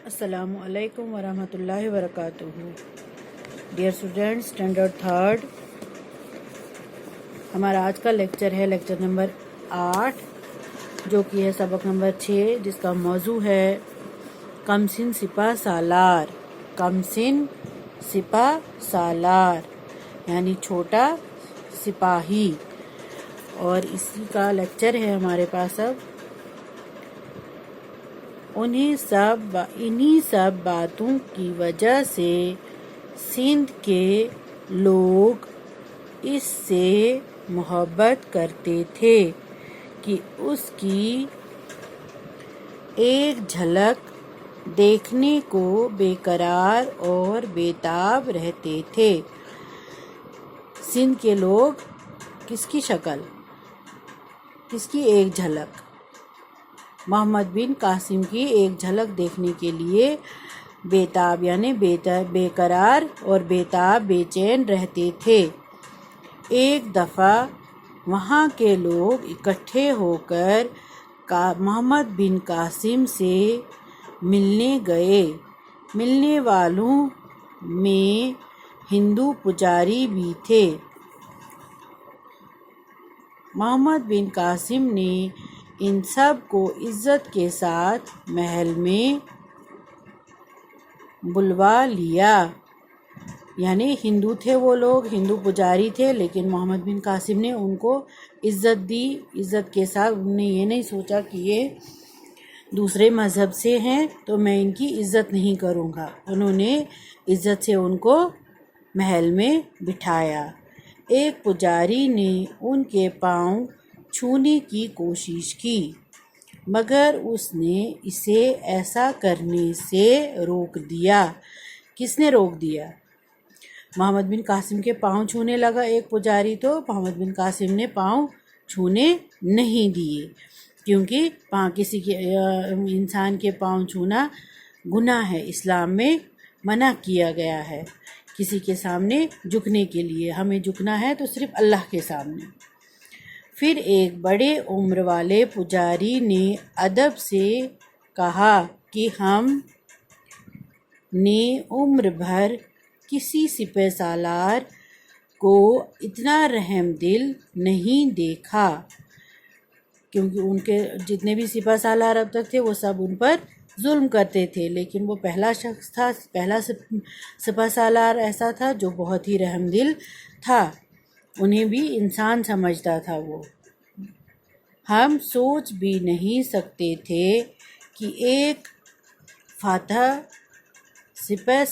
السلام علیکم ورحمۃ اللہ وبرکاتہ۔ ڈیئر اسٹوڈینٹس، اسٹینڈرڈ تھرڈ، ہمارا آج کا لیکچر ہے لیکچر نمبر 8، جو کہ ہے سبق نمبر 6، جس کا موضوع ہے کم سن سپہ سالار۔ کم سن سپہ سالار یعنی چھوٹا سپاہی، اور اسی کا لیکچر ہے ہمارے پاس اب۔ انہی سب باتوں کی وجہ سے سندھ کے لوگ اس سے محبت کرتے تھے کہ اس کی ایک جھلک دیکھنے کو بے قرار اور بےتاب رہتے تھے۔ سندھ کے لوگ کس کی شکل، کس کی ایک جھلک؟ محمد بن قاسم کی ایک جھلک دیکھنے کے لیے بےتاب یعنی بے قرار اور بےتاب بے چین رہتے تھے۔ ایک دفعہ وہاں کے لوگ اکٹھے ہو کر محمد بن قاسم سے ملنے گئے۔ ملنے والوں میں ہندو پجاری بھی تھے۔ محمد بن قاسم نے ان سب کو عزت کے ساتھ محل میں بلوا لیا۔ یعنی ہندو تھے وہ لوگ، ہندو پجاری تھے، لیکن محمد بن قاسم نے ان کو عزت دی۔ عزت کے ساتھ انہوں نے یہ نہیں سوچا کہ یہ دوسرے مذہب سے ہیں تو میں ان کی عزت نہیں کروں گا۔ انہوں نے عزت سے ان کو محل میں بٹھایا۔ ایک پجاری نے ان کے پاؤں چھونے کی کوشش کی، مگر اس نے اسے ایسا کرنے سے روک دیا۔ کس نے روک دیا؟ محمد بن قاسم کے پاؤں چھونے لگا ایک پجاری، تو محمد بن قاسم نے پاؤں چھونے نہیں دیے، کیونکہ کسی کے انسان کے پاؤں چھونا گناہ ہے، اسلام میں منع کیا گیا ہے۔ کسی کے سامنے جھکنے کے لیے ہمیں جھکنا ہے تو صرف اللہ کے سامنے۔ پھر ایک بڑے عمر والے پجاری نے ادب سے کہا کہ ہم نے عمر بھر کسی سپہ سالار کو اتنا رحم دل نہیں دیکھا، کیونکہ ان کے جتنے بھی سپہ سالار اب تک تھے وہ سب ان پر ظلم کرتے تھے، لیکن وہ پہلا شخص تھا، پہلا سپہ سالار ایسا تھا جو بہت ہی رحم دل تھا، انہیں بھی انسان سمجھتا تھا وہ۔ ہم سوچ بھی نہیں سکتے تھے کہ ایک فاتح سپہ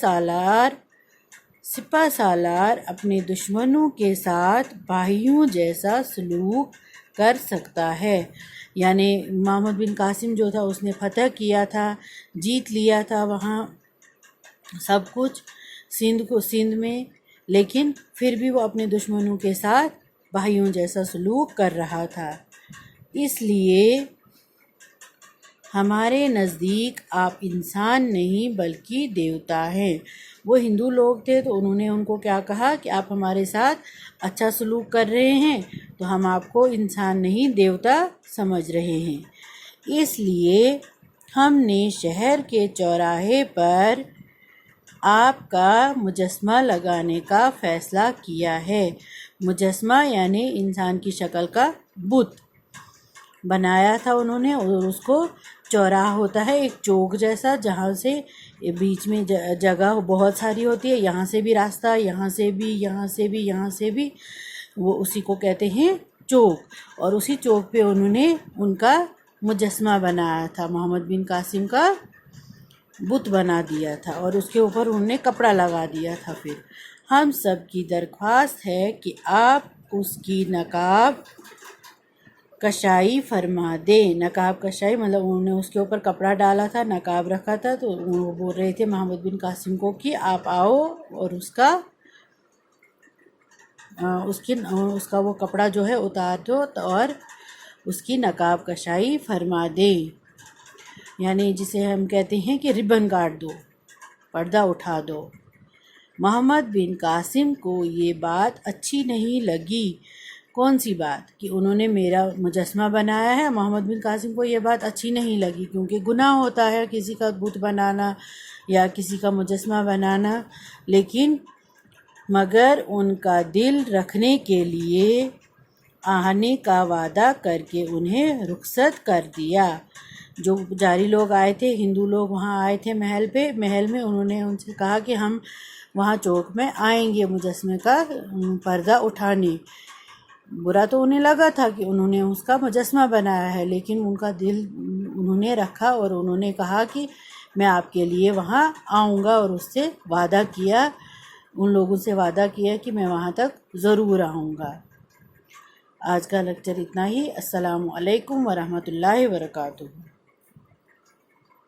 سالار اپنے دشمنوں کے ساتھ بھائیوں جیسا سلوک کر سکتا ہے۔ یعنی محمد بن قاسم جو تھا اس نے فتح کیا تھا، جیت لیا تھا وہاں سب کچھ سندھ میں، لیکن پھر بھی وہ اپنے دشمنوں کے ساتھ بھائیوں جیسا سلوک کر رہا تھا۔ اس لیے ہمارے نزدیک آپ انسان نہیں بلکہ دیوتا ہیں۔ وہ ہندو لوگ تھے تو انہوں نے ان کو کیا کہا کہ آپ ہمارے ساتھ اچھا سلوک کر رہے ہیں تو ہم آپ کو انسان نہیں دیوتا سمجھ رہے ہیں، اس لیے ہم نے شہر کے چوراہے پر آپ کا مجسمہ لگانے کا فیصلہ کیا ہے۔ مجسمہ یعنی انسان کی شکل کا بت بنایا تھا انہوں نے، اور اس کو چوراہا ہوتا ہے ایک چوک جیسا، جہاں سے بیچ میں جگہ بہت ساری ہوتی ہے، یہاں سے بھی راستہ، یہاں سے بھی، یہاں سے بھی، یہاں سے بھی، وہ اسی کو کہتے ہیں چوک۔ اور اسی چوک پہ انہوں نے ان کا مجسمہ بنایا تھا، محمد بن قاسم کا بت بنا دیا تھا، اور اس کے اوپر انہوں نے کپڑا لگا دیا تھا۔ پھر ہم سب کی درخواست ہے کہ آپ اس کی نقاب کشائی فرما دیں۔ نقاب کشائی مطلب انہوں نے اس کے اوپر کپڑا ڈالا تھا، نقاب رکھا تھا، تو وہ بول رہے تھے محمد بن قاسم کو کہ آپ آؤ اور اس کا وہ کپڑا جو ہے اتار دو اور اس کی نقاب کشائی فرما دیں، یعنی جسے ہم کہتے ہیں کہ ربن کاٹ دو، پردہ اٹھا دو۔ محمد بن قاسم کو یہ بات اچھی نہیں لگی، کون سی بات کہ انہوں نے میرا مجسمہ بنایا ہے؟ محمد بن قاسم کو یہ بات اچھی نہیں لگی، کیونکہ گناہ ہوتا ہے کسی کا بت بنانا یا کسی کا مجسمہ بنانا، لیکن مگر ان کا دل رکھنے کے لیے آنے کا وعدہ کر کے انہیں رخصت کر دیا۔ جو پجاری لوگ آئے تھے، ہندو لوگ وہاں آئے تھے محل میں، انہوں نے ان سے کہا کہ ہم وہاں چوک میں آئیں گے مجسمے کا پردہ اٹھانے۔ برا تو انہیں لگا تھا کہ انہوں نے اس کا مجسمہ بنایا ہے، لیکن ان کا دل انہوں نے رکھا اور انہوں نے کہا کہ میں آپ کے لیے وہاں آؤں گا، اور اس سے وعدہ کیا، ان لوگوں سے وعدہ کیا کہ میں وہاں تک ضرور آؤں گا۔ آج کا لیکچر اتنا ہی۔ السلام علیکم ورحمۃ اللہ وبرکاتہ۔